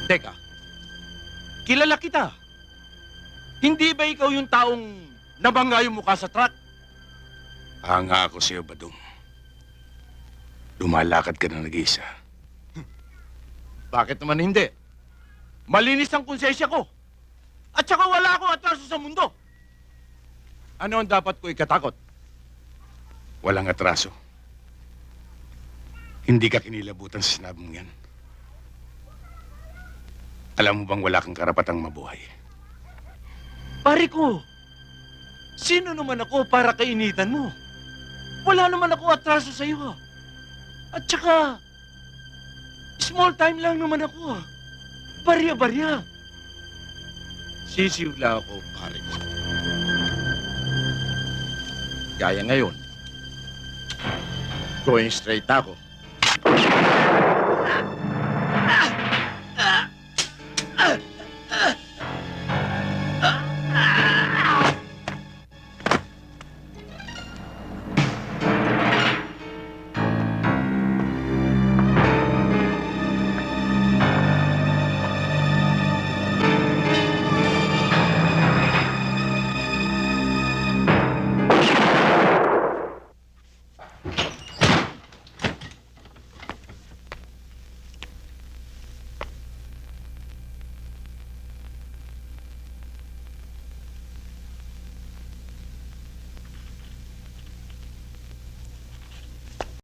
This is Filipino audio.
Teka, kilala kita. Hindi ba ikaw yung taong nabangga yung mukha sa truck? Hanga ako sa'yo, Badong. Lumalakad ka na nag-iisa. Bakit naman hindi? Malinis ang konsensya ko. At saka wala akong atraso sa mundo. Ano ang dapat ko ikatakot? Walang atraso. Hindi ka kinilabutan sa sinabi mong yan. Alam mo bang wala kang karapatang mabuhay? Pare ko, sino naman ako para kainitan mo? Wala naman ako atraso sa iyo. At saka, small time lang naman ako. Barya-barya. Sisiw lang ako, pare ko. Gaya ngayon, going straight ako.